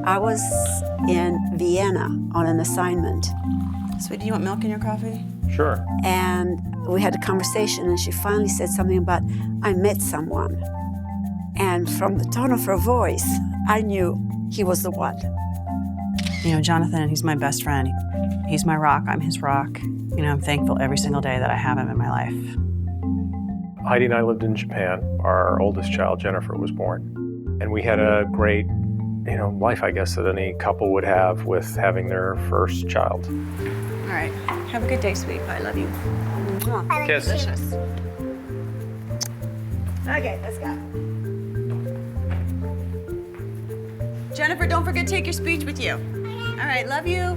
I was in Vienna on an assignment. Sweetie, do you want milk in your coffee? Sure. And we had a conversation, and she finally said something about, I met someone. And from the tone of her voice, I knew he was the one. You know, Jonathan, he's my best friend. He's my rock, I'm his rock. You know, I'm thankful every single day that I have him in my life. Heidi and I lived in Japan. Our oldest child, Jennifer, was born. And we had a great, life, I guess, that any couple would have with having their first child. All right, have a good day, sweet. I love you. Kiss. Delicious. Okay, let's go. Jennifer, don't forget to take your speech with you. All right, love you.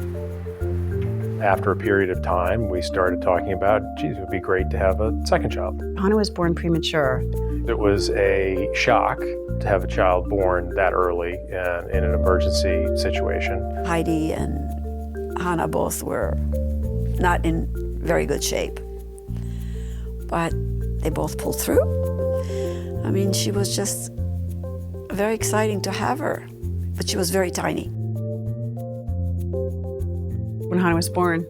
After a period of time, we started talking about, geez, it would be great to have a second child. Hannah was born premature. It was a shock to have a child born that early in an emergency situation. Heidi and Hannah both were not in very good shape, but they both pulled through. I mean, she was just very exciting to have her, but she was very tiny. When Hannah was born,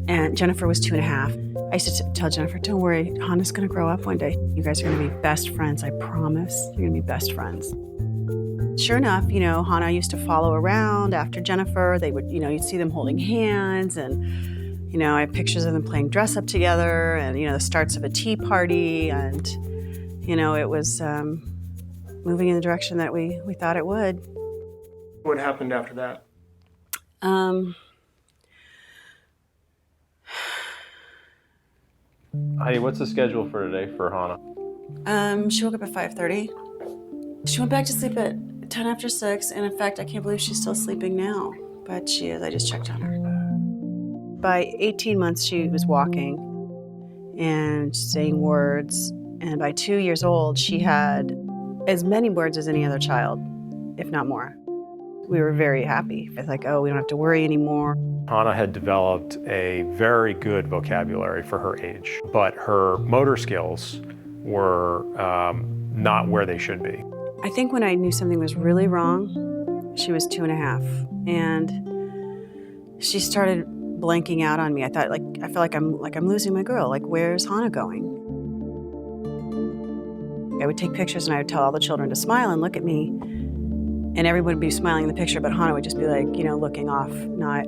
and Jennifer was 2.5, I used to tell Jennifer, don't worry, Hannah's gonna grow up one day. You guys are gonna be best friends, I promise. You're gonna be best friends. Sure enough, Hannah used to follow around after Jennifer. They would, you'd see them holding hands, and, I have pictures of them playing dress up together, and, the starts of a tea party, and, it was moving in the direction that we thought it would. What happened after that? Heidi, what's the schedule for today for Hannah? She woke up at 5:30. She went back to sleep at 10 after 6, and in fact, I can't believe she's still sleeping now, but she is. I just checked on her. By 18 months, she was walking and saying words, and by 2 years old, she had as many words as any other child, if not more. We were very happy. It's like, oh, we don't have to worry anymore. Hannah had developed a very good vocabulary for her age, but her motor skills were not where they should be. I think when I knew something was really wrong, she was 2.5, and she started blanking out on me. I felt like I'm losing my girl. Like, where's Hannah going? I would take pictures and I would tell all the children to smile and look at me, and everyone would be smiling in the picture, but Hannah would just be like, looking off, not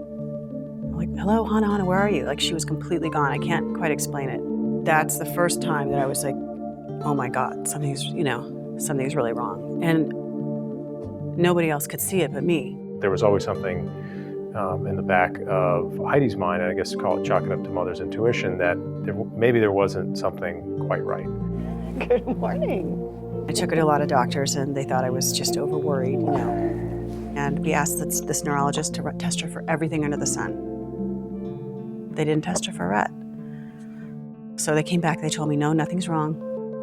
like, hello, Hannah, where are you? Like, she was completely gone. I can't quite explain it. That's the first time that I was like, oh my God, something's really wrong. And nobody else could see it but me. There was always something in the back of Heidi's mind, and I guess chalk it up to mother's intuition, that maybe there wasn't something quite right. Good morning. I took her to a lot of doctors, and they thought I was just overworried, And we asked this neurologist to test her for everything under the sun. They didn't test her for Rett. So they came back, they told me, no, nothing's wrong.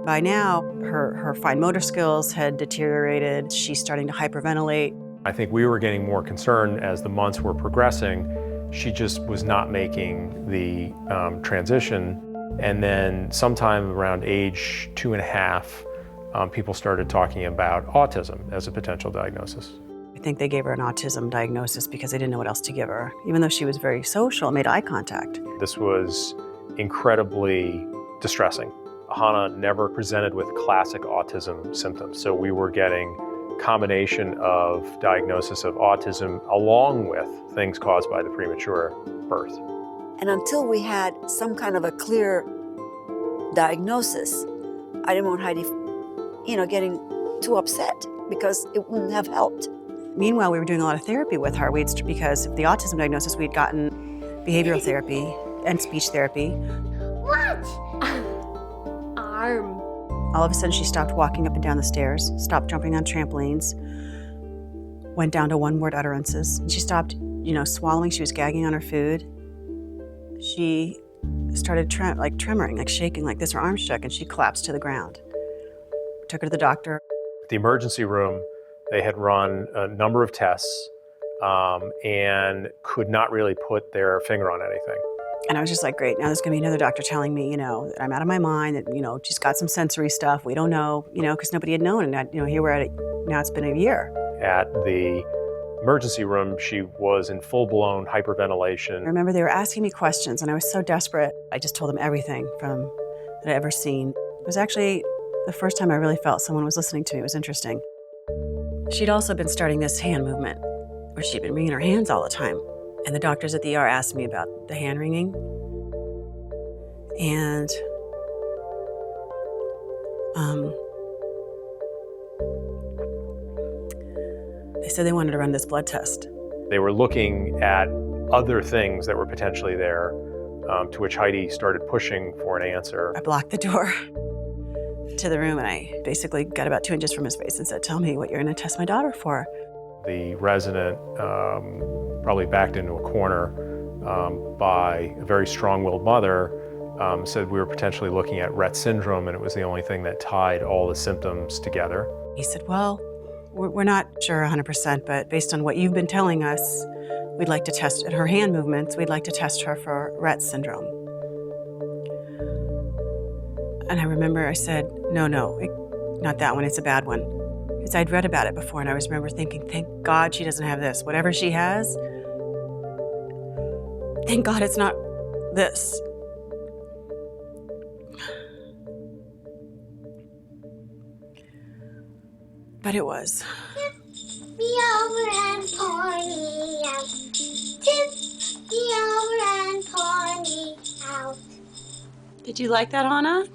By now, her fine motor skills had deteriorated. She's starting to hyperventilate. I think we were getting more concerned as the months were progressing. She just was not making the transition. And then sometime around age 2.5, people started talking about autism as a potential diagnosis. I think they gave her an autism diagnosis because they didn't know what else to give her. Even though she was very social, made eye contact. This was incredibly distressing. Hannah never presented with classic autism symptoms, so we were getting a combination of diagnosis of autism along with things caused by the premature birth. And until we had some kind of a clear diagnosis, I didn't want Heidi, getting too upset because it wouldn't have helped. Meanwhile, we were doing a lot of therapy with her because of the autism diagnosis, we'd gotten behavioral therapy and speech therapy. What? Arm. All of a sudden, she stopped walking up and down the stairs, stopped jumping on trampolines, went down to one-word utterances. She stopped, swallowing. She was gagging on her food. She started tremoring, like shaking like this. Her arms shook, and she collapsed to the ground. Took her to the doctor. At the emergency room, they had run a number of tests and could not really put their finger on anything. And I was just like, great, now there's gonna be another doctor telling me, that I'm out of my mind, that, she's got some sensory stuff. We don't know, because nobody had known. And, here we're at it, now it's been a year. At the emergency room, she was in full-blown I hyperventilation. remember they were asking me questions, and I was so desperate. I just told them everything that I'd ever seen. It was actually the first time I really felt someone was listening to me. It was interesting. She'd also been starting this hand movement, where she'd been wringing her hands all the time. And the doctors at the ER asked me about the hand wringing. And they said they wanted to run this blood test. They were looking at other things that were potentially there, to which Heidi started pushing for an answer. I blocked the door to the room, and I basically got about 2 inches from his face and said, "Tell me what you're going to test my daughter for." The resident probably backed into a corner by a very strong-willed mother, said we were potentially looking at Rett syndrome, and it was the only thing that tied all the symptoms together. He said, "Well, we're not sure 100%, but based on what you've been telling us, we'd like to test her hand movements. We'd like to test her for Rett syndrome." And I remember I said, no, not that one. It's a bad one. Because I'd read about it before, and I remember thinking, thank God she doesn't have this. Whatever she has, thank God it's not this. But it was. Tip me over and pour me out. Tip me over and pour me out. Did you like that, Hannah?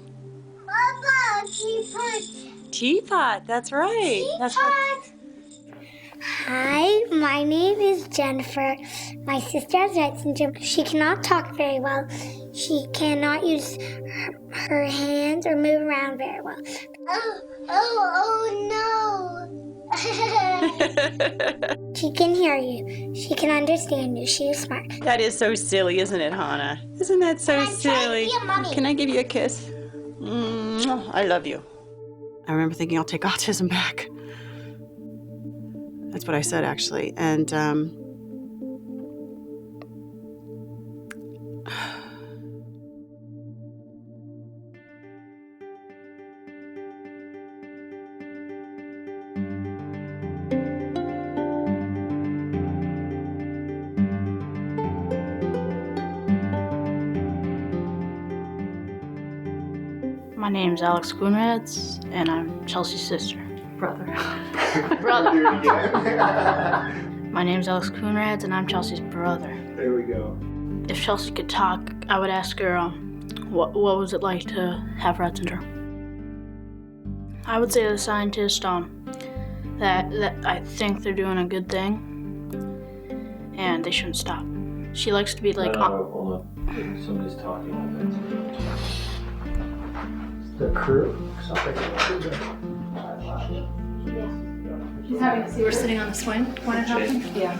Papa, teapot. Teapot, that's right. That's right. Hi, my name is Jennifer. My sister has Rett syndrome. She cannot talk very well. She cannot use her hands or move around very well. Oh no! She can hear you. She can understand you. She is smart. That is so silly, isn't it, Hannah? Isn't that so silly? Can I give you a kiss? I love you. I remember thinking, I'll take autism back. That's what I said, actually. And My name's Alex Coonrads, and I'm Chelsea's sister. Brother. My name's Alex Coonrads, and I'm Chelsea's brother. There we go. If Chelsea could talk, I would ask her, what was it like to have Rett syndrome? I would say to the scientist that I think they're doing a good thing, and they shouldn't stop. She likes to be like, Hold on. Somebody's talking on that. The crew? She's having a seizure sitting on the swing when it happened? Yeah.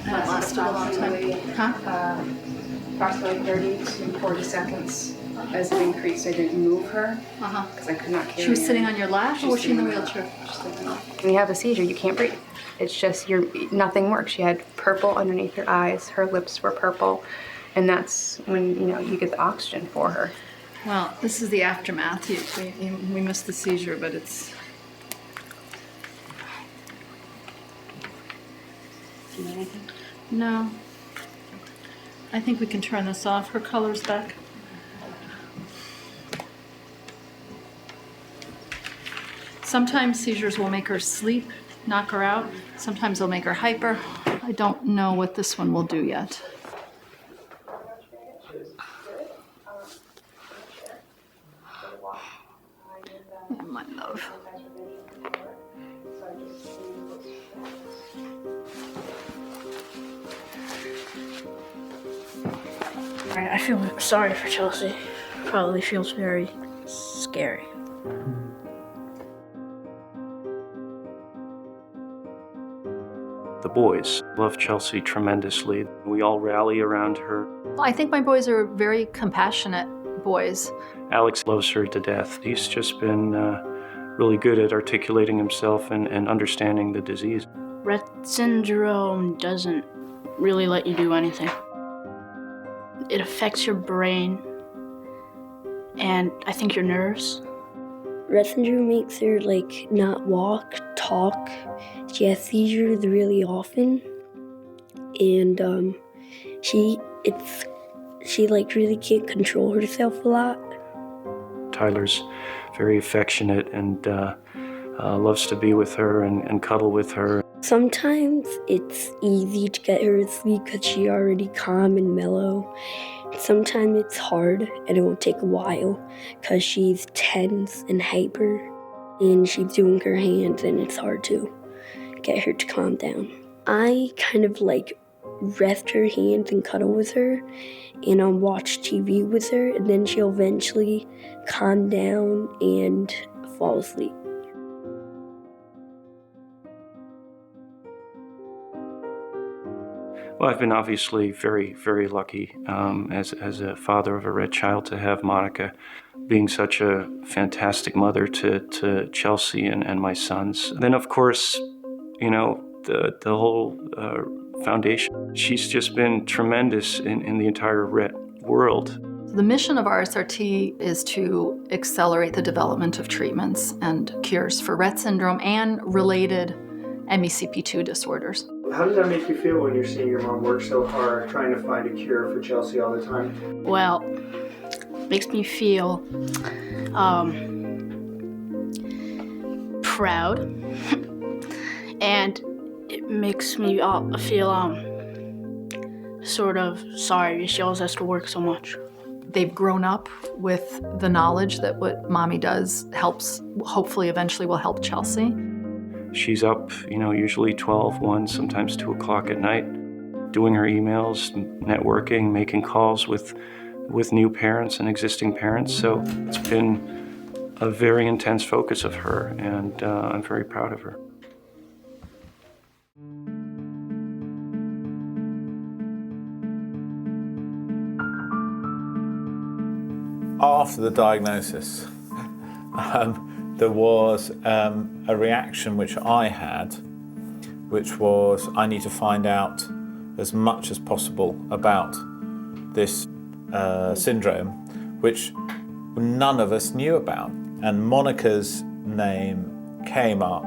That lasted a long time. Huh? Approximately 30 to 40 seconds. As it increased, I didn't move her because I could not carry her. She was sitting on your lap, or was she in the wheelchair? When you have a seizure, you can't breathe. It's just nothing works. She had purple underneath her eyes. Her lips were purple, and that's when you get the oxygen for her. Well, this is the aftermath. We missed the seizure, but it's... do you need anything? No. I think we can turn this off. Her color's back. Sometimes seizures will make her sleep, knock her out. Sometimes they'll make her hyper. I don't know what this one will do yet. Yeah, my love. I feel sorry for Chelsea. Probably feels very scary. The boys love Chelsea tremendously. We all rally around her. Well, I think my boys are very compassionate boys. Alex loves her to death. He's just been really good at articulating himself and understanding the disease. Rett syndrome doesn't really let you do anything. It affects your brain and I think your nerves. Rett syndrome makes her like not walk, talk. She has seizures really often, and she like really can't control herself a lot. Tyler's very affectionate and loves to be with her and cuddle with her. Sometimes it's easy to get her to sleep because she's already calm and mellow. Sometimes it's hard and it will take a while because she's tense and hyper and she's doing her hands and it's hard to get her to calm down. I kind of like rest her hands and cuddle with her and watch TV with her, and then she'll eventually calm down and fall asleep. Well, I've been obviously very, very lucky as a father of a Rett child to have Monica being such a fantastic mother to Chelsea and my sons. Then, of course, you know, the whole foundation. She's just been tremendous in the entire Rett world. The mission of RSRT is to accelerate the development of treatments and cures for Rett syndrome and related MECP2 disorders. How does that make you feel when you're seeing your mom work so hard, trying to find a cure for Chelsea all the time? Well, it makes me feel proud, and it makes me feel sort of sorry she always has to work so much. They've grown up with the knowledge that what mommy does helps, hopefully eventually will help Chelsea. She's up, you know, usually 12, 1, sometimes 2 o'clock at night, doing her emails, networking, making calls with new parents and existing parents. So it's been a very intense focus of her, and I'm very proud of her. After the diagnosis, there was a reaction which I had, which was I need to find out as much as possible about this syndrome, which none of us knew about. And Monica's name came up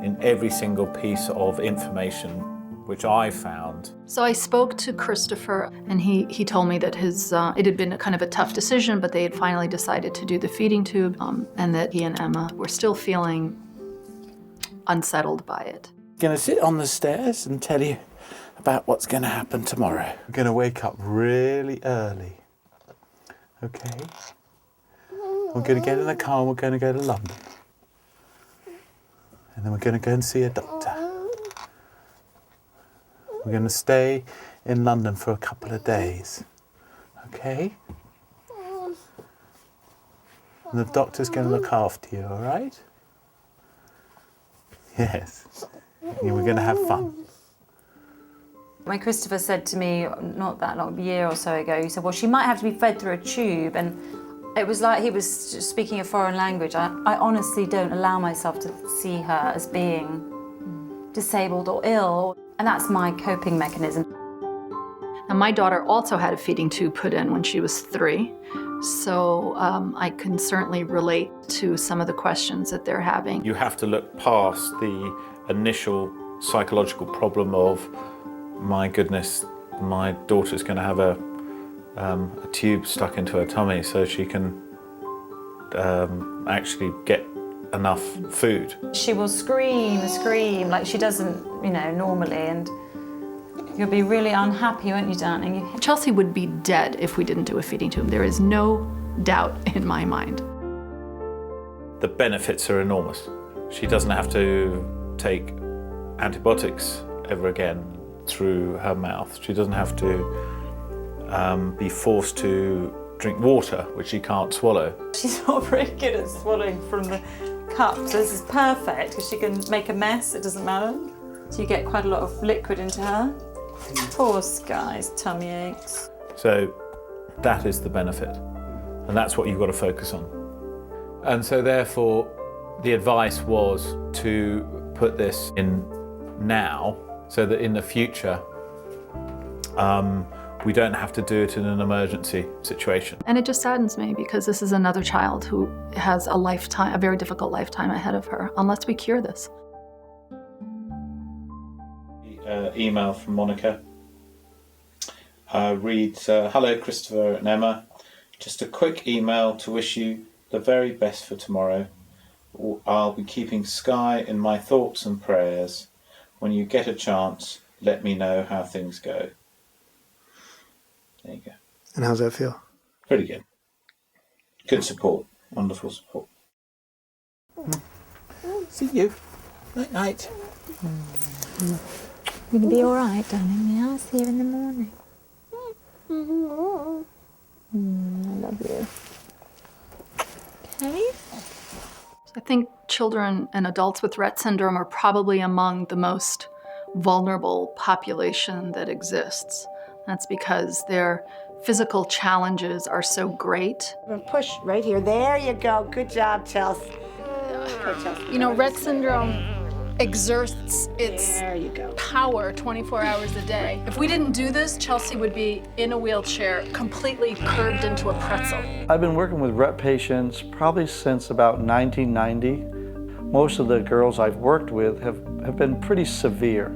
in every single piece of information which I found. So I spoke to Christopher, and he told me that it had been a kind of a tough decision, but they had finally decided to do the feeding tube, and that he and Emma were still feeling unsettled by it. I'm going to sit on the stairs and tell you about what's going to happen tomorrow. We're going to wake up really early, okay? We're going to get in the car and we're going to go to London. And then we're going to go and see a doctor. We're going to stay in London for a couple of days, okay? And the doctor's going to look after you, all right? Yes. Yeah, we're going to have fun. When Christopher said to me, not that long, a year or so ago, he said, well, she might have to be fed through a tube, and it was like he was just speaking a foreign language. I honestly don't allow myself to see her as being disabled or ill. And that's my coping mechanism. And my daughter also had a feeding tube put in when she was 3. So I can certainly relate to some of the questions that they're having. You have to look past the initial psychological problem of, my goodness, my daughter's going to have a tube stuck into her tummy so she can actually get enough food. She will scream like she doesn't, normally, and you'll be really unhappy, won't you, darling? Chelsea would be dead if we didn't do a feeding tube. There is no doubt in my mind. The benefits are enormous. She doesn't have to take antibiotics ever again through her mouth. She doesn't have to be forced to drink water, which she can't swallow. She's not very good at swallowing from the cup, so this is perfect because she can make a mess, it doesn't matter. So you get quite a lot of liquid into her. Poor Sky's tummy aches. So that is the benefit, and that's what you've got to focus on. And so therefore the advice was to put this in now so that in the future we don't have to do it in an emergency situation. And it just saddens me because this is another child who has a very difficult lifetime ahead of her, unless we cure this. Email from Monica reads, hello Christopher and Emma, just a quick email to wish you the very best for tomorrow. I'll be keeping Sky in my thoughts and prayers. When you get a chance, let me know how things go. There you go. And how's that feel? Pretty good. Good support. Wonderful support. See you. Night night. You're gonna be alright, darling. Yeah, I'll see you in the morning. I love you. Okay? I think children and adults with Rett syndrome are probably among the most vulnerable population that exists. That's because their physical challenges are so great. Push right here. There you go. Good job, Chelsea. You know, Rett syndrome exerts its power 24 hours a day. If we didn't do this, Chelsea would be in a wheelchair, completely curved into a pretzel. I've been working with Rett patients probably since about 1990. Most of the girls I've worked with have been pretty severe.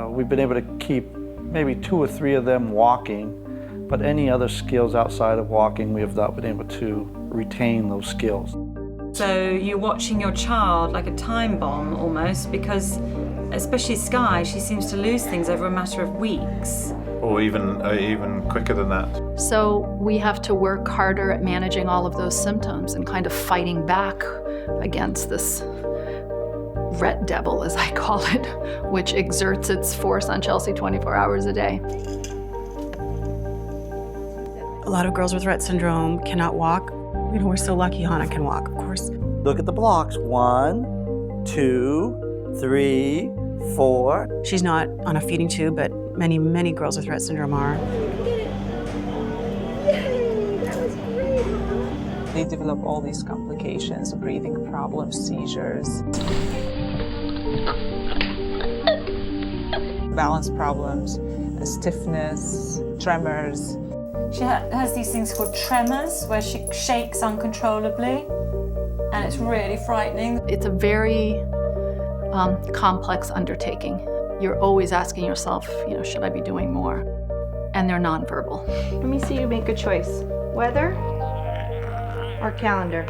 We've been able to keep maybe 2 or 3 of them walking, but any other skills outside of walking, we have not been able to retain those skills. So you're watching your child like a time bomb almost, because especially Sky, she seems to lose things over a matter of weeks. Or even quicker than that. So we have to work harder at managing all of those symptoms and kind of fighting back against this Rett devil, as I call it, which exerts its force on Chelsea 24 hours a day. A lot of girls with Rett syndrome cannot walk. You know, we're so lucky Hannah can walk, of course. Look at the blocks. 1, 2, 3, 4. She's not on a feeding tube, but many, many girls with Rett syndrome are. They develop all these complications, breathing problems, seizures, balance problems, stiffness, tremors. She has these things called tremors, where she shakes uncontrollably, and it's really frightening. It's a very complex undertaking. You're always asking yourself, you know, should I be doing more? And they're nonverbal. Let me see you make a choice. Weather or calendar?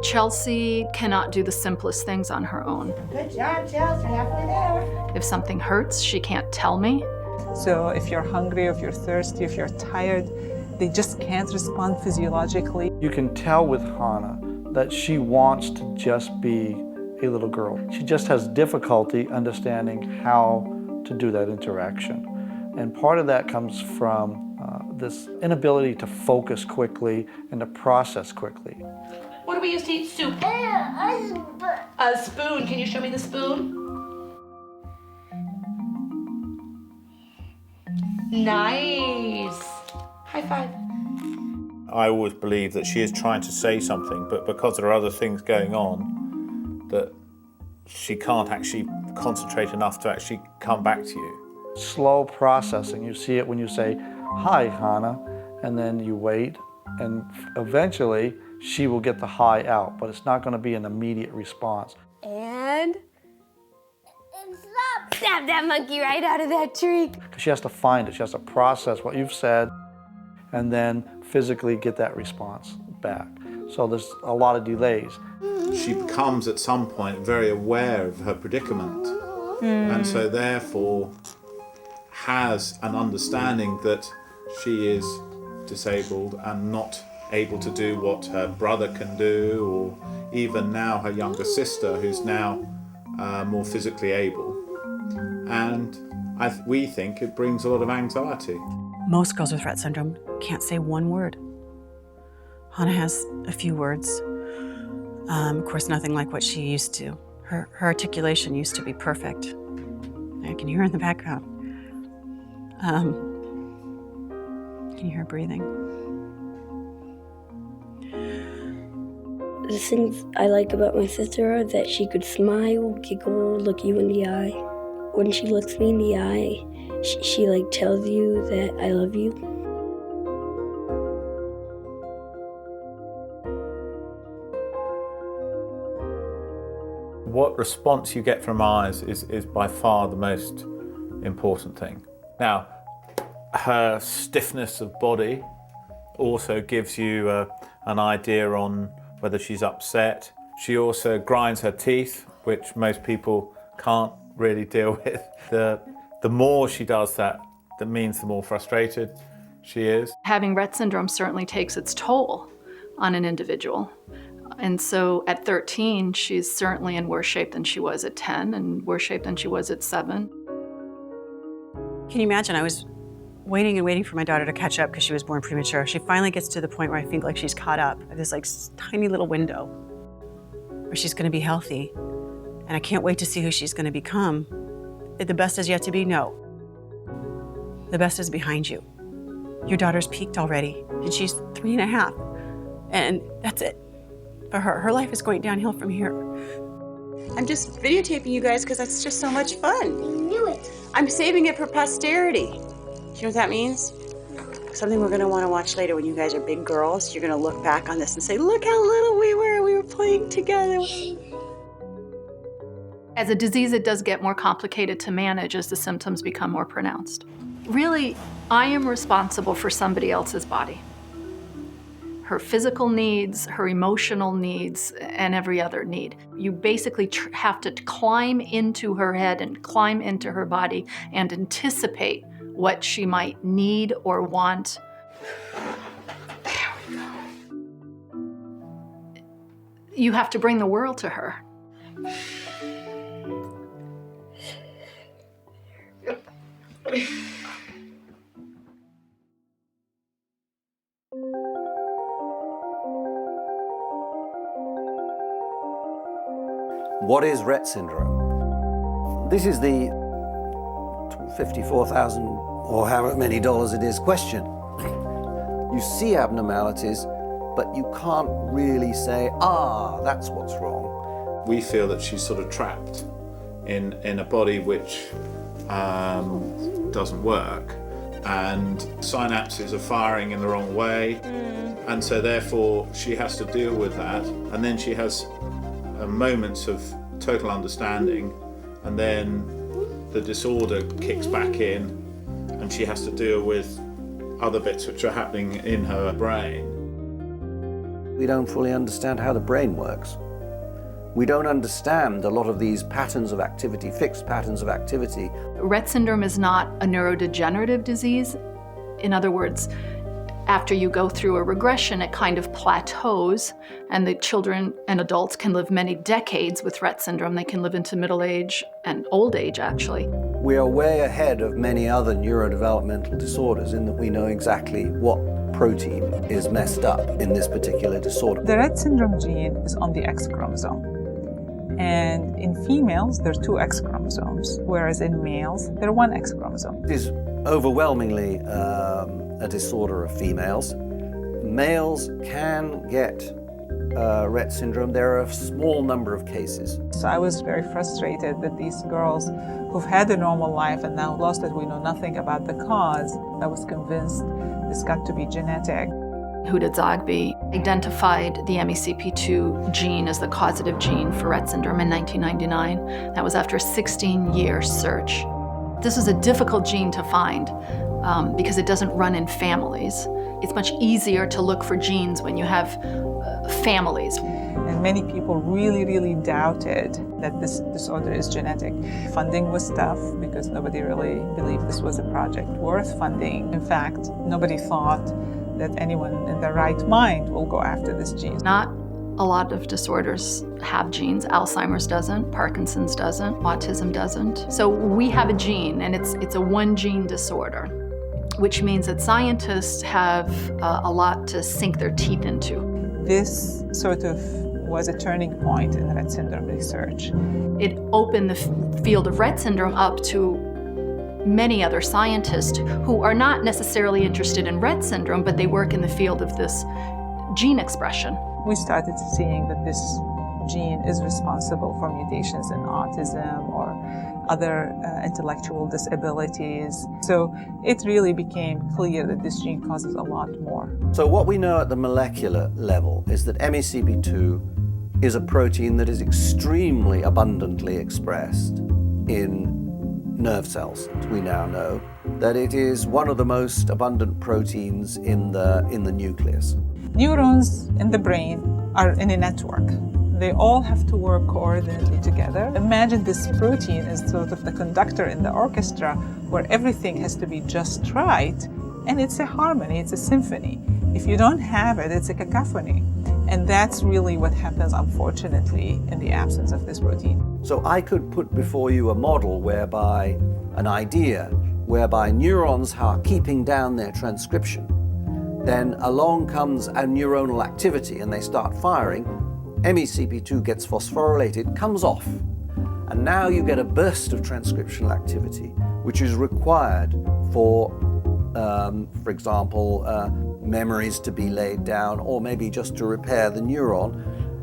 Chelsea cannot do the simplest things on her own. Good job, Chelsea. Halfway there. If something hurts, she can't tell me. So if you're hungry, if you're thirsty, if you're tired, they just can't respond physiologically. You can tell with Hannah that she wants to just be a little girl. She just has difficulty understanding how to do that interaction. And part of that comes from this inability to focus quickly and to process quickly. What do we use to eat soup? A spoon. Can you show me the spoon? Nice. High five. I always believe that she is trying to say something, but because there are other things going on, that she can't actually concentrate enough to actually come back to you. Slow processing. You see it when you say, "Hi, Hannah," and then you wait, and eventually she will get the hi out, but it's not going to be an immediate response. And snap that monkey right out of that tree. She has to find it. She has to process what you've said and then physically get that response back. So there's a lot of delays. She becomes at some point very aware of her predicament, and so therefore has an understanding that she is disabled and not able to do what her brother can do, or even now her younger sister, who's now more physically able. And we think it brings a lot of anxiety. Most girls with Rett syndrome can't say one word. Hannah has a few words. Of course, nothing like what she used to. Her articulation used to be perfect. I can hear her in the background. Can you hear her breathing? The things I like about my sister are that she could smile, giggle, look you in the eye. When she looks me in the eye, She like tells you that I love you. What response you get from eyes is by far the most important thing. Now, her stiffness of body also gives you an idea on whether she's upset. She also grinds her teeth, which most people can't really deal with. The more she does that, that means the more frustrated she is. Having Rett syndrome certainly takes its toll on an individual. And so at 13, she's certainly in worse shape than she was at 10 and worse shape than she was at 7. Can you imagine? I was waiting and waiting for my daughter to catch up because she was born premature. She finally gets to the point where I think like she's caught up. This like tiny little window where she's going to be healthy. And I can't wait to see who she's going to become. The best is yet to be? No. The best is behind you. Your daughter's peaked already and she's 3.5. And that's it for her. Her life is going downhill from here. I'm just videotaping you guys because that's just so much fun. I knew it. I'm saving it for posterity. Do you know what that means? Something we're gonna wanna watch later when you guys are big girls. You're gonna look back on this and say, look how little we were playing together. As a disease, it does get more complicated to manage as the symptoms become more pronounced. Really, I am responsible for somebody else's body. Her physical needs, her emotional needs, and every other need. You basically have to climb into her head and climb into her body and anticipate what she might need or want. You have to bring the world to her. What is Rett syndrome? This is the $54,000 or however many dollars it is question. You see abnormalities, but you can't really say, that's what's wrong. We feel that she's sort of trapped in a body which doesn't work, and synapses are firing in the wrong way, and so therefore she has to deal with that, and then she has moments of total understanding, and then the disorder kicks back in and she has to deal with other bits which are happening in her brain. We don't fully understand how the brain works. We don't understand a lot of these patterns of activity, fixed patterns of activity. Rett syndrome is not a neurodegenerative disease. In other words, after you go through a regression, it kind of plateaus, and the children and adults can live many decades with Rett syndrome. They can live into middle age and old age, actually. We are way ahead of many other neurodevelopmental disorders in that we know exactly what protein is messed up in this particular disorder. The Rett syndrome gene is on the X chromosome. And in females, there are 2 X chromosomes, whereas in males, there are 1 X chromosome. It is overwhelmingly a disorder of females. Males can get Rett syndrome. There are a small number of cases. So I was very frustrated that these girls who've had a normal life and now lost it, we know nothing about the cause. I was convinced this got to be genetic. Huda Zogby identified the MECP2 gene as the causative gene for Rett syndrome in 1999. That was after a 16-year search. This is a difficult gene to find because it doesn't run in families. It's much easier to look for genes when you have families. And many people really, really doubted that this disorder is genetic. Funding was tough because nobody really believed this was a project worth funding. In fact, nobody thought that anyone in their right mind will go after this gene. Not a lot of disorders have genes. Alzheimer's doesn't, Parkinson's doesn't, autism doesn't. So we have a gene, and it's a one-gene disorder, which means that scientists have a lot to sink their teeth into. This sort of was a turning point in Rett syndrome research. It opened the field of Rett syndrome up to many other scientists who are not necessarily interested in Rett syndrome, but they work in the field of this gene expression. We started seeing that this gene is responsible for mutations in autism or other intellectual disabilities. So it really became clear that this gene causes a lot more. So what we know at the molecular level is that MECP2 is a protein that is extremely abundantly expressed in nerve cells. We now know that it is one of the most abundant proteins in the nucleus. Neurons in the brain are in a network. They all have to work coordinately together. Imagine this protein as sort of the conductor in the orchestra where everything has to be just right, and it's a harmony, it's a symphony. If you don't have it, it's a cacophony. And that's really what happens, unfortunately, in the absence of this protein. So I could put before you a model whereby, an idea, whereby neurons are keeping down their transcription. Then along comes a neuronal activity and they start firing. MECP2 gets phosphorylated, comes off. And now you get a burst of transcriptional activity, which is required for example, memories to be laid down, or maybe just to repair the neuron.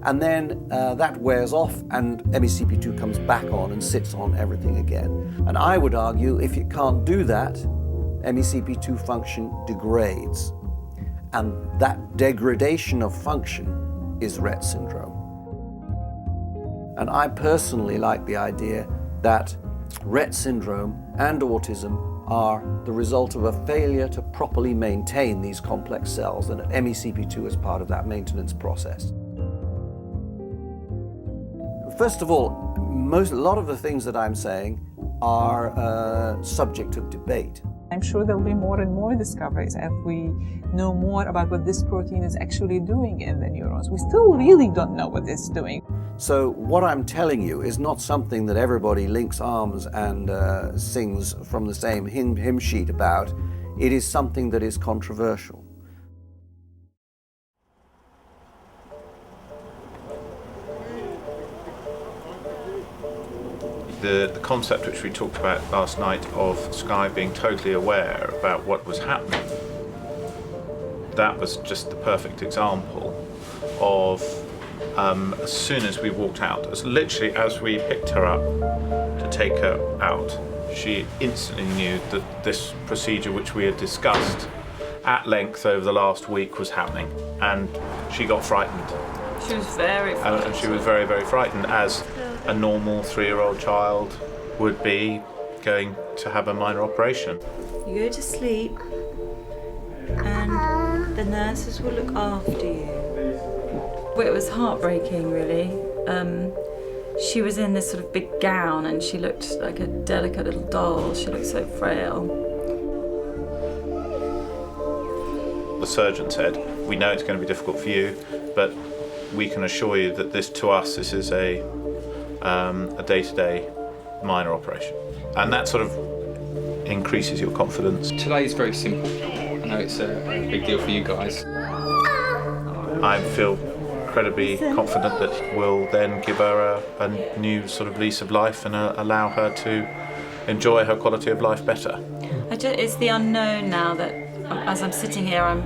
And then that wears off and MECP2 comes back on and sits on everything again. And I would argue if you can't do that, MECP2 function degrades. And that degradation of function is Rett syndrome. And I personally like the idea that Rett syndrome and autism are the result of a failure to properly maintain these complex cells, and that MECP2 is part of that maintenance process. First of all, a lot of the things that I'm saying are subject of debate. I'm sure there'll be more and more discoveries as we know more about what this protein is actually doing in the neurons. We still really don't know what it's doing. So what I'm telling you is not something that everybody links arms and sings from the same hymn sheet about. It is something that is controversial. The concept which we talked about last night of Skye being totally aware about what was happening, that was just the perfect example of as soon as we walked out, as literally as we picked her up to take her out, she instantly knew that this procedure which we had discussed at length over the last week was happening, and she got frightened. She was very frightened. And she was very, very frightened, as a normal 3-year-old child would be going to have a minor operation. You go to sleep and the nurses will look after you. Well, it was heartbreaking, really. She was in this sort of big gown and she looked like a delicate little doll. She looked so frail. The surgeon said, "We know it's going to be difficult for you, but we can assure you that this is a day-to-day minor operation." And that sort of increases your confidence. Today is very simple. I know it's a big deal for you guys. I feel incredibly confident that we'll then give her a new sort of lease of life and allow her to enjoy her quality of life better. It's the unknown now that, as I'm sitting here, I'm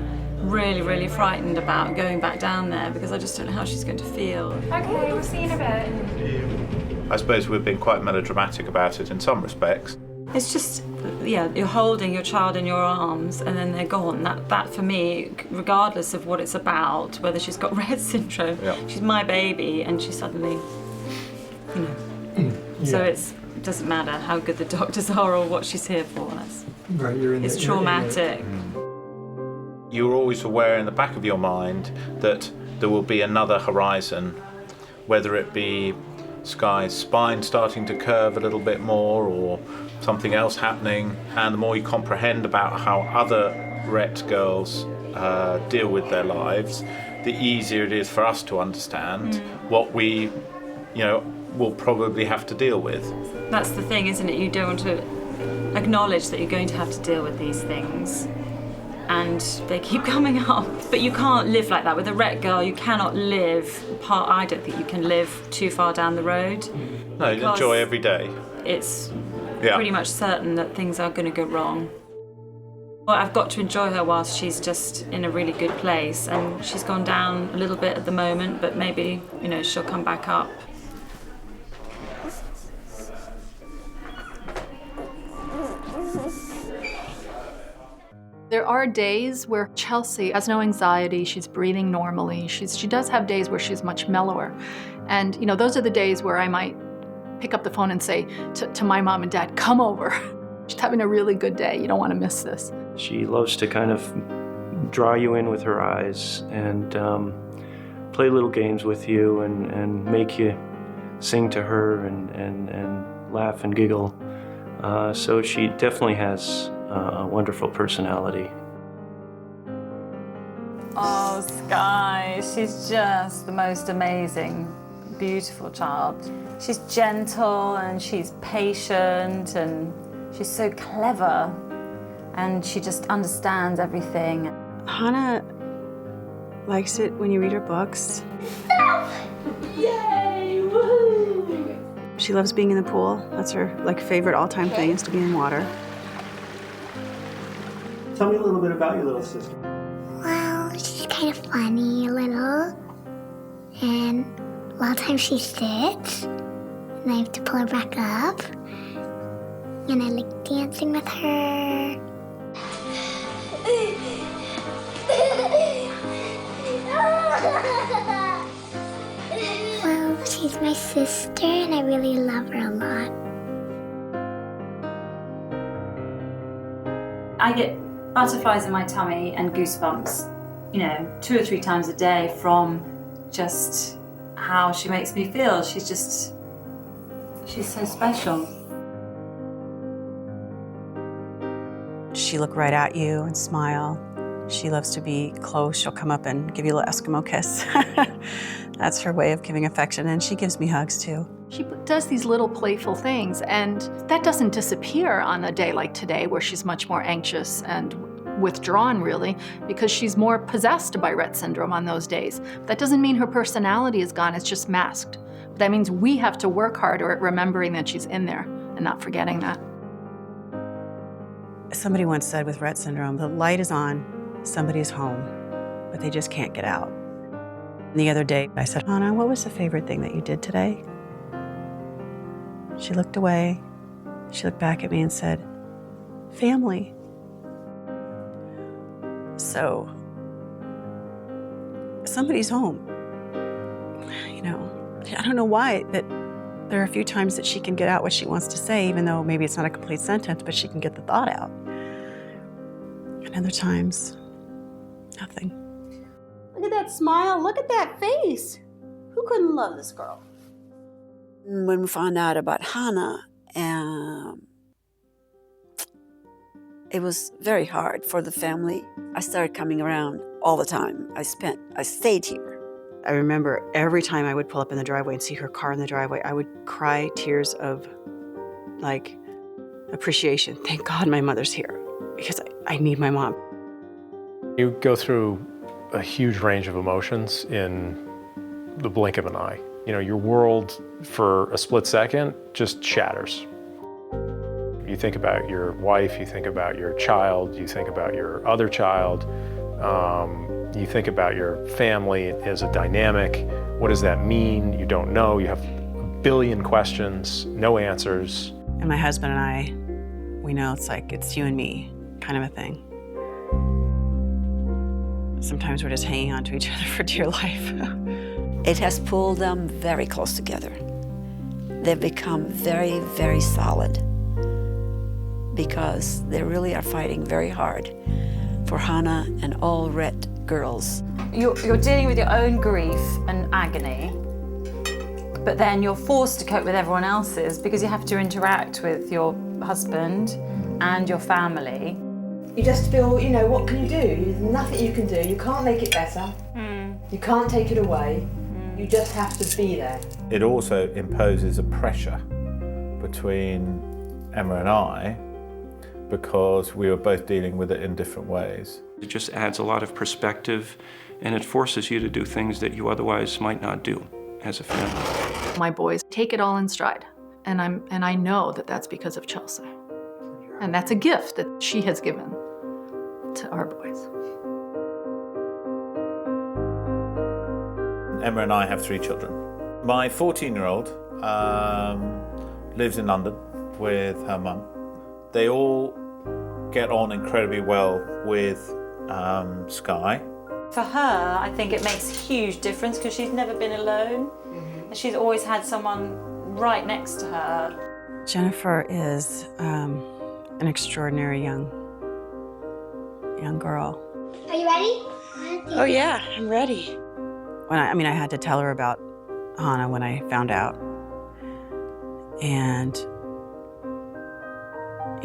really, really frightened about going back down there because I just don't know how she's going to feel. Okay, we'll see you in a bit. I suppose we've been quite melodramatic about it in some respects. It's just, yeah, you're holding your child in your arms and then they're gone. That for me, regardless of what it's about, whether she's got Rett syndrome, she's my baby and she suddenly, So it doesn't matter how good the doctors are or what she's here for. It's traumatic. You're always aware in the back of your mind that there will be another horizon, whether it be Skye's spine starting to curve a little bit more or something else happening. And the more you comprehend about how other Rett girls deal with their lives, the easier it is for us to understand what we, will probably have to deal with. That's the thing, isn't it? You don't want to acknowledge that you're going to have to deal with these things. And they keep coming up. But you can't live like that. With a Rett girl, you cannot live, I don't think you can live too far down the road. No, you enjoy every day. It's pretty much certain that things are going to go wrong. Well, I've got to enjoy her whilst she's just in a really good place. And she's gone down a little bit at the moment, but maybe, she'll come back up. There are days where Chelsea has no anxiety, she's breathing normally, she does have days where she's much mellower. And you know, those are the days where I might pick up the phone and say to my mom and dad, come over. She's having a really good day, you don't want to miss this. She loves to kind of draw you in with her eyes and play little games with you and make you sing to her and laugh and giggle. So she definitely has a wonderful personality. Oh, Sky, she's just the most amazing, beautiful child. She's gentle and she's patient and she's so clever and she just understands everything. Hannah likes it when you read her books. Yay! Woohoo! She loves being in the pool. That's her favorite all-time thing is to be in water. Tell me a little bit about your little sister. Well, she's kind of funny a little. And a lot of times she sits, and I have to pull her back up. And I like dancing with her. Well, she's my sister, and I really love her a lot. I get butterflies in my tummy and goosebumps, 2 or 3 times a day from just how she makes me feel. She's so special. She look right at you and smile. She loves to be close. She'll come up and give you a little Eskimo kiss. That's her way of giving affection, and she gives me hugs too. She does these little playful things, and that doesn't disappear on a day like today where she's much more anxious and withdrawn, really, because she's more possessed by Rett syndrome on those days. That doesn't mean her personality is gone, it's just masked. But that means we have to work harder at remembering that she's in there and not forgetting that. Somebody once said with Rett syndrome, the light is on, somebody's home, but they just can't get out. And the other day, I said, Hannah, what was the favorite thing that you did today? She looked away. She looked back at me and said, family. So, somebody's home. I don't know why, that there are a few times that she can get out what she wants to say, even though maybe it's not a complete sentence, but she can get the thought out. And other times, nothing. Look at that smile. Look at that face. Who couldn't love this girl? When we found out about Hannah, it was very hard for the family. I started coming around all the time. I stayed here. I remember every time I would pull up in the driveway and see her car in the driveway, I would cry tears of appreciation. Thank God my mother's here, because I need my mom. You go through a huge range of emotions in the blink of an eye. Your world for a split second just shatters. You think about your wife, you think about your child, you think about your other child, you think about your family as a dynamic. What does that mean? You don't know. You have a billion questions, no answers. And my husband and I, we know it's you and me kind of a thing. Sometimes we're just hanging on to each other for dear life. It has pulled them very close together. They've become very, very solid because they really are fighting very hard for Hannah and all Rett girls. You're dealing with your own grief and agony, but then you're forced to cope with everyone else's because you have to interact with your husband and your family. You just feel, what can you do? There's nothing you can do. You can't make it better. You can't take it away. You just have to be there. It also imposes a pressure between Emma and I because we were both dealing with it in different ways. It just adds a lot of perspective, and it forces you to do things that you otherwise might not do as a family. My boys take it all in stride, and I know that that's because of Chelsea. And that's a gift that she has given to our boys. Emma and I have 3 children. My 14-year-old lives in London with her mum. They all get on incredibly well with Sky. For her, I think it makes a huge difference because she's never been alone. And she's always had someone right next to her. Jennifer is an extraordinary young girl. Are you ready? Oh yeah, I'm ready. I had to tell her about Hannah when I found out. And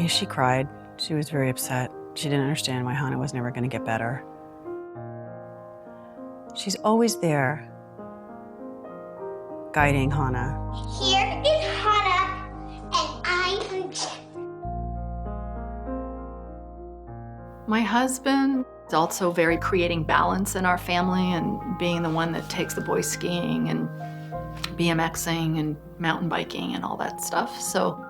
she cried. She was very upset. She didn't understand why Hannah was never going to get better. She's always there, guiding Hannah. Here is Hannah, and I am Jen. My husband is also very creating balance in our family and being the one that takes the boys skiing and BMXing and mountain biking and all that stuff. So,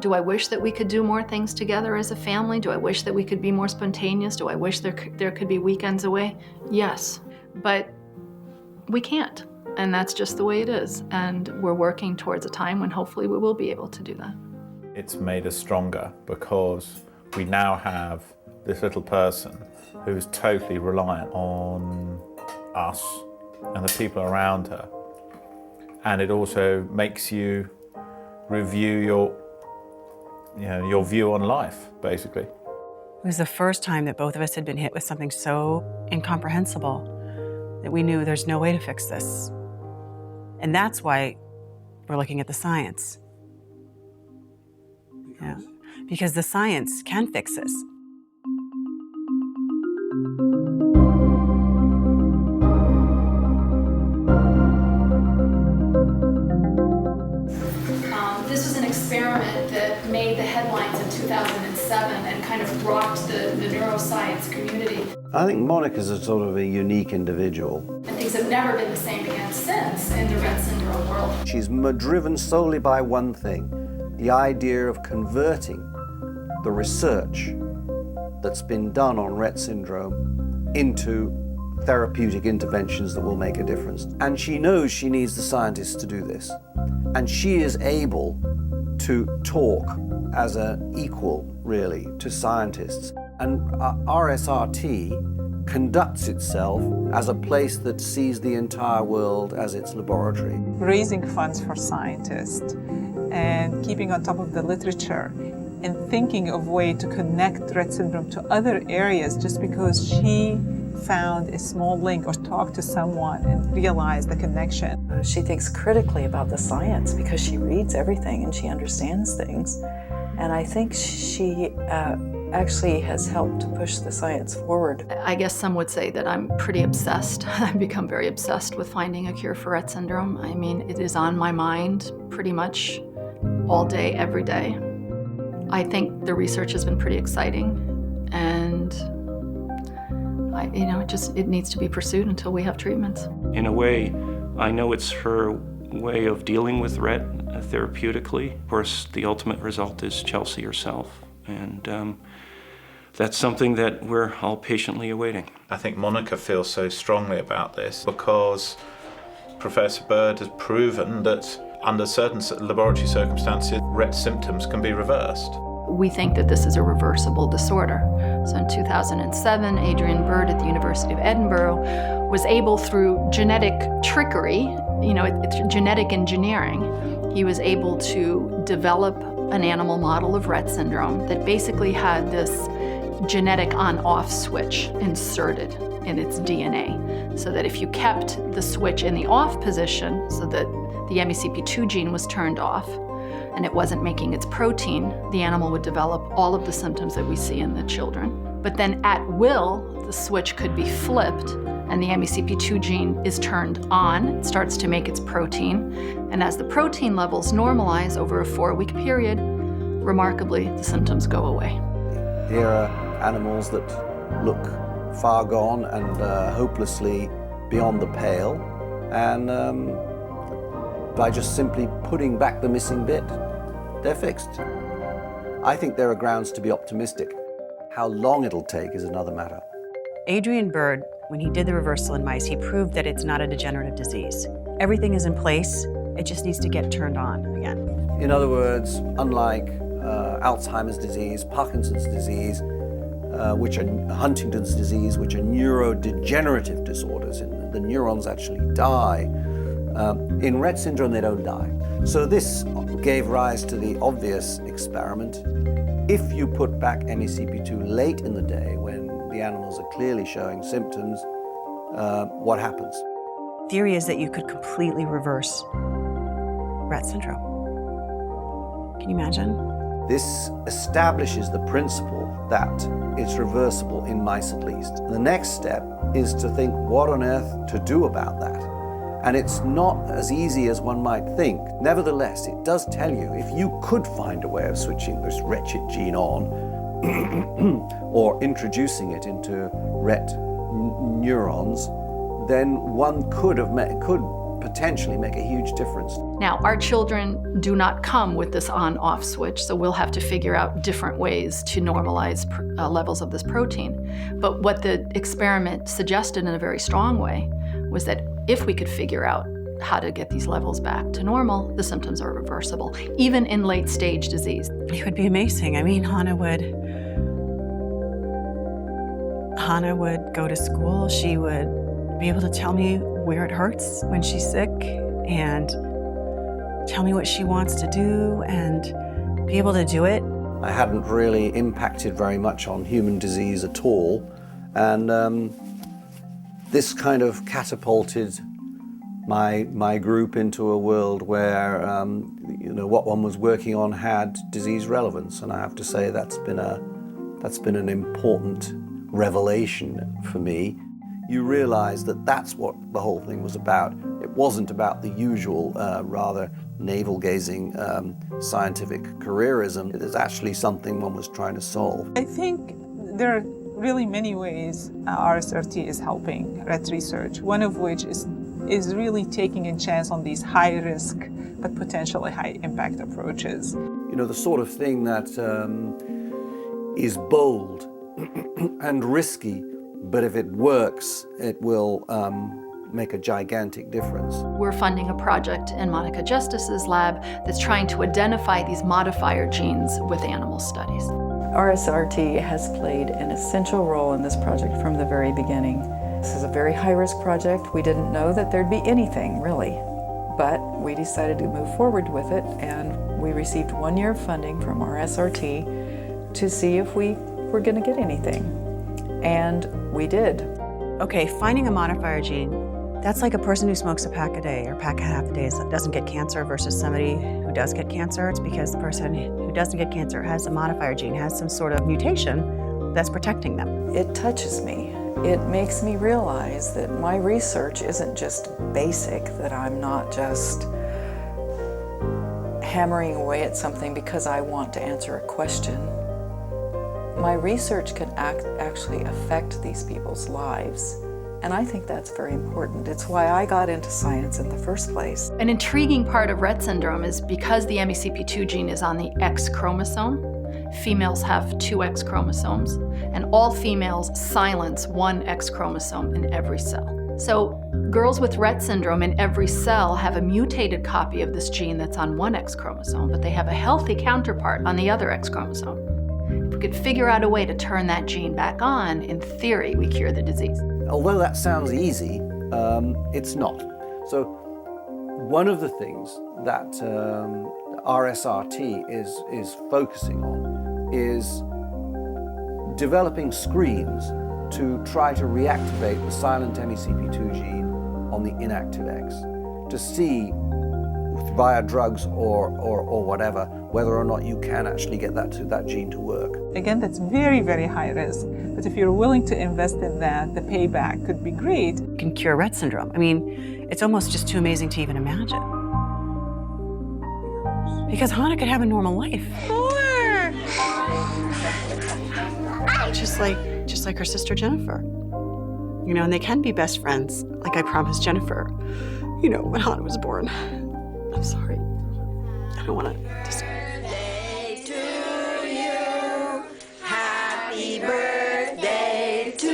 do I wish that we could do more things together as a family? Do I wish that we could be more spontaneous? Do I wish there could be weekends away? Yes, but we can't. And that's just the way it is. And we're working towards a time when hopefully we will be able to do that. It's made us stronger because we now have this little person who's totally reliant on us and the people around her. And it also makes you review your view on life, basically. It was the first time that both of us had been hit with something so incomprehensible that we knew there's no way to fix this. And that's why we're looking at the science. Yeah, because the science can fix this. This was an experiment that made the headlines in 2007 and kind of rocked the neuroscience community. I think Monica's a sort of a unique individual. And things have never been the same again since in the Rett syndrome world. She's driven solely by one thing, the idea of converting the research that's been done on Rett syndrome into therapeutic interventions that will make a difference. And she knows she needs the scientists to do this. And she is able to talk as an equal, really, to scientists. And RSRT conducts itself as a place that sees the entire world as its laboratory. Raising funds for scientists and keeping on top of the literature and thinking of ways to connect Rett syndrome to other areas just because she found a small link or talked to someone and realized the connection. She thinks critically about the science because she reads everything and she understands things. And I think she actually has helped to push the science forward. I guess some would say that I'm pretty obsessed. I've become very obsessed with finding a cure for Rett syndrome. I mean, it is on my mind pretty much all day, every day. I think the research has been pretty exciting, and it needs to be pursued until we have treatments. In a way, I know it's her way of dealing with Rett therapeutically. Of course, the ultimate result is Chelsea herself, and that's something that we're all patiently awaiting. I think Monica feels so strongly about this because Professor Bird has proven that under certain laboratory circumstances, Rett symptoms can be reversed. We think that this is a reversible disorder. So in 2007, Adrian Bird at the University of Edinburgh was able, through genetic trickery, it's genetic engineering, he was able to develop an animal model of Rett syndrome that basically had this genetic on-off switch inserted in its DNA, so that if you kept the switch in the off position, so that the MECP2 gene was turned off, and it wasn't making its protein, the animal would develop all of the symptoms that we see in the children. But then at will, the switch could be flipped, and the MECP2 gene is turned on, it starts to make its protein, and as the protein levels normalize over a 4-week period, remarkably, the symptoms go away. Here are animals that look far gone and hopelessly beyond the pale, and by just simply putting back the missing bit, they're fixed. I think there are grounds to be optimistic. How long it'll take is another matter. Adrian Bird, when he did the reversal in mice, he proved that it's not a degenerative disease. Everything is in place, it just needs to get turned on again. In other words, unlike Alzheimer's disease, Parkinson's disease, which are Huntington's disease, which are neurodegenerative disorders, and the neurons actually die. In Rett syndrome, they don't die. So this gave rise to the obvious experiment. If you put back MECP2 late in the day when the animals are clearly showing symptoms, what happens? Theory is that you could completely reverse Rett syndrome. Can you imagine? This establishes the principle that it's reversible in mice at least. The next step is to think what on earth to do about that. And it's not as easy as one might think. Nevertheless, it does tell you if you could find a way of switching this wretched gene on or introducing it into Rett neurons, then one could potentially make a huge difference. Now, our children do not come with this on-off switch, so we'll have to figure out different ways to normalize levels of this protein. But what the experiment suggested in a very strong way was that if we could figure out how to get these levels back to normal, the symptoms are reversible, even in late-stage disease. It would be amazing. I mean, Hannah would go to school. She would be able to tell me where it hurts when she's sick and tell me what she wants to do and be able to do it. I hadn't really impacted very much on human disease at all, and this kind of catapulted my group into a world where what one was working on had disease relevance, and I have to say that's been an important revelation for me. You realize that that's what the whole thing was about. It wasn't about the usual rather navel-gazing scientific careerism. It is actually something one was trying to solve. I think there are really many ways RSRT is helping Rett research, one of which is really taking a chance on these high-risk but potentially high-impact approaches. You know, the sort of thing that is bold and risky, but if it works, it will make a gigantic difference. We're funding a project in Monica Justice's lab that's trying to identify these modifier genes with animal studies. RSRT has played an essential role in this project from the very beginning. This is a very high-risk project. We didn't know that there'd be anything, really, but we decided to move forward with it, and we received 1 year of funding from RSRT to see if we were going to get anything, and we did. Okay, finding a modifier gene, that's like a person who smokes a pack a day or pack a half a day that doesn't get cancer versus somebody who does get cancer. It's because the person who doesn't get cancer has a modifier gene, has some sort of mutation that's protecting them. It touches me. It makes me realize that my research isn't just basic, that I'm not just hammering away at something because I want to answer a question. My research can actually affect these people's lives. And I think that's very important. It's why I got into science in the first place. An intriguing part of Rett syndrome is because the MECP2 gene is on the X chromosome, females have 2 X chromosomes, and all females silence 1 X chromosome in every cell. So girls with Rett syndrome in every cell have a mutated copy of this gene that's on 1 X chromosome, but they have a healthy counterpart on the other X chromosome. If we could figure out a way to turn that gene back on, in theory, we cure the disease. Although that sounds easy, it's not. So one of the things that RSRT is focusing on is developing screens to try to reactivate the silent MECP2 gene on the inactive X to see via drugs or whatever whether or not you can actually get that gene to work. Again, that's very, very high risk. But if you're willing to invest in that, the payback could be great. You can cure Rett syndrome. I mean, it's almost just too amazing to even imagine. Because Hannah could have a normal life. Just like her sister Jennifer. You know, and they can be best friends, like I promised Jennifer, you know, when Hannah was born. I'm sorry. I don't want to just... Happy birthday to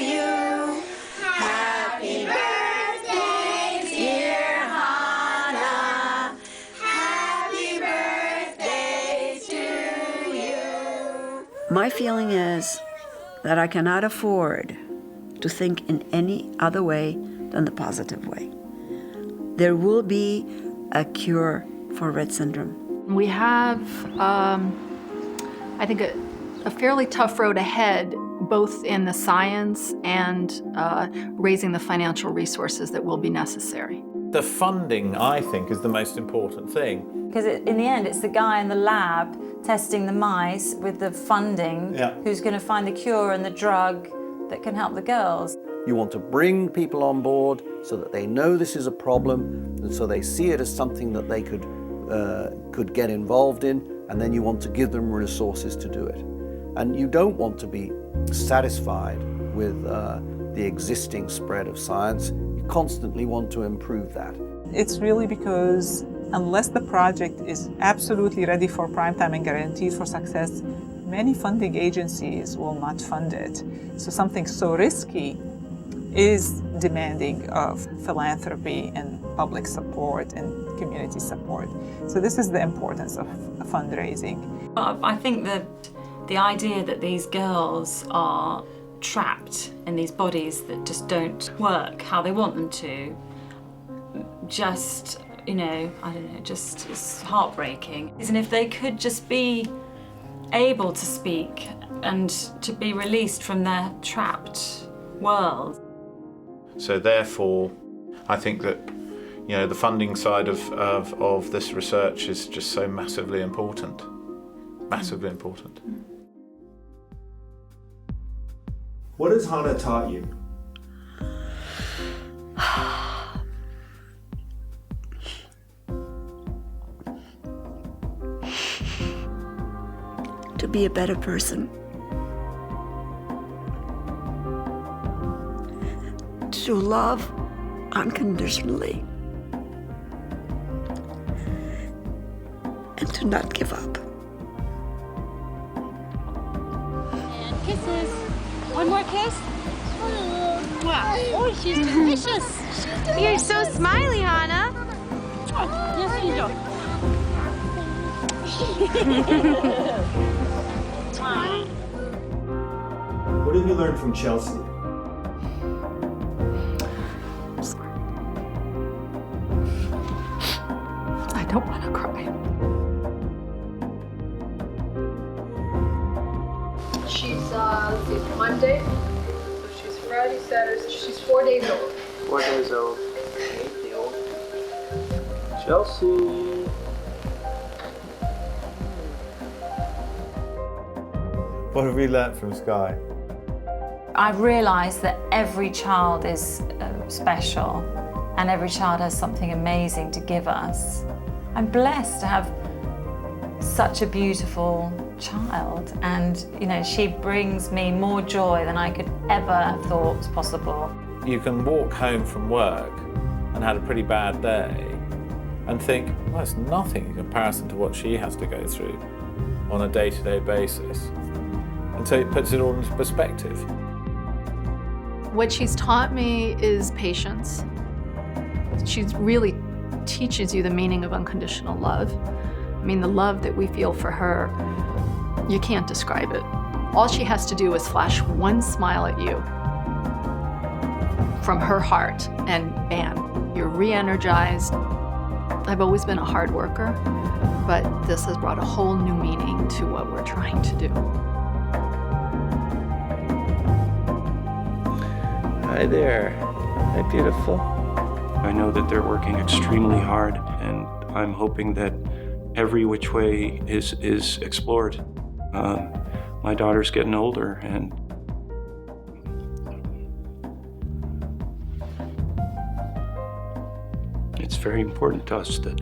you. Happy birthday, dear Hannah. Happy birthday to you. My feeling is that I cannot afford to think in any other way than the positive way. There will be a cure for Rett syndrome. We have, I think, a fairly tough road ahead, both in the science and raising the financial resources that will be necessary. The funding, I think, is the most important thing. Because in the end, it's the guy in the lab testing the mice with the funding who's going to find the cure and the drug that can help the girls. You want to bring people on board so that they know this is a problem, and so they see it as something that they could get involved in, and then you want to give them resources to do it. And you don't want to be satisfied with the existing spread of science. You constantly want to improve that. It's really because unless the project is absolutely ready for prime time and guaranteed for success, many funding agencies will not fund it. So something so risky is demanding of philanthropy and public support and community support. So this is the importance of fundraising. I think that the idea that these girls are trapped in these bodies that just don't work how they want them to, just, I don't know, just is heartbreaking. And if they could just be able to speak and to be released from their trapped world. So therefore, I think that the funding side of this research is just so massively important. Massively important. What has Hannah taught you? To be a better person. To love unconditionally. And to not give up. And kisses. One more kiss. Wow. Oh, she's delicious. You're so smiley, Hannah. Yes, you do. What have you learned from Chelsea? I don't want to cry. She's, let's see, Monday. So she's Friday, Saturday. So she's 4 days old. 4 days old. Chelsea. What have we learnt from Sky? I've realised that every child is special and every child has something amazing to give us. I'm blessed to have such a beautiful child, and she brings me more joy than I could ever have thought possible. You can walk home from work and had a pretty bad day and think, well, it's nothing in comparison to what she has to go through on a day-to-day basis. And so it puts it all into perspective. What she's taught me is patience. She really teaches you the meaning of unconditional love. I mean, the love that we feel for her, you can't describe it. All she has to do is flash one smile at you from her heart, and bam, you're re-energized. I've always been a hard worker, but this has brought a whole new meaning to what we're trying to do. Hi there. Hi, beautiful. I know that they're working extremely hard, and I'm hoping that every which way is explored. My daughter's getting older, and it's very important to us that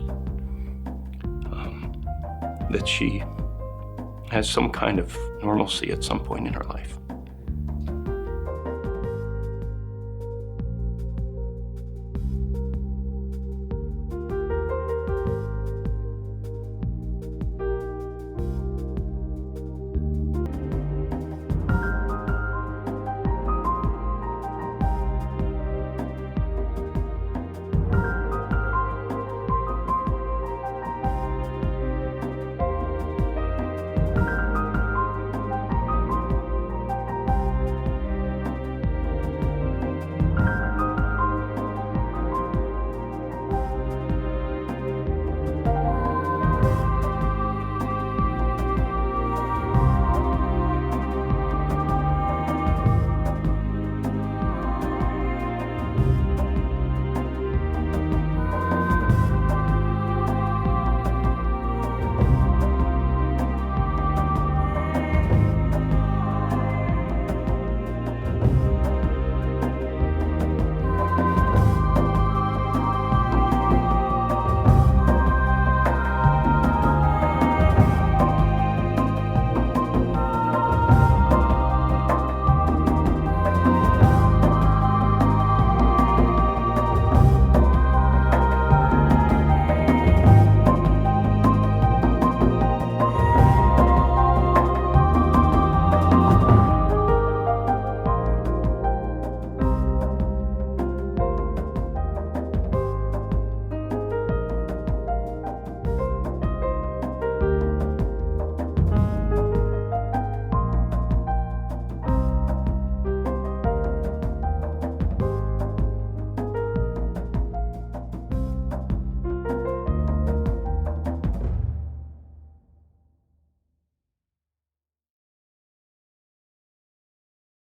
that she has some kind of normalcy at some point in her life.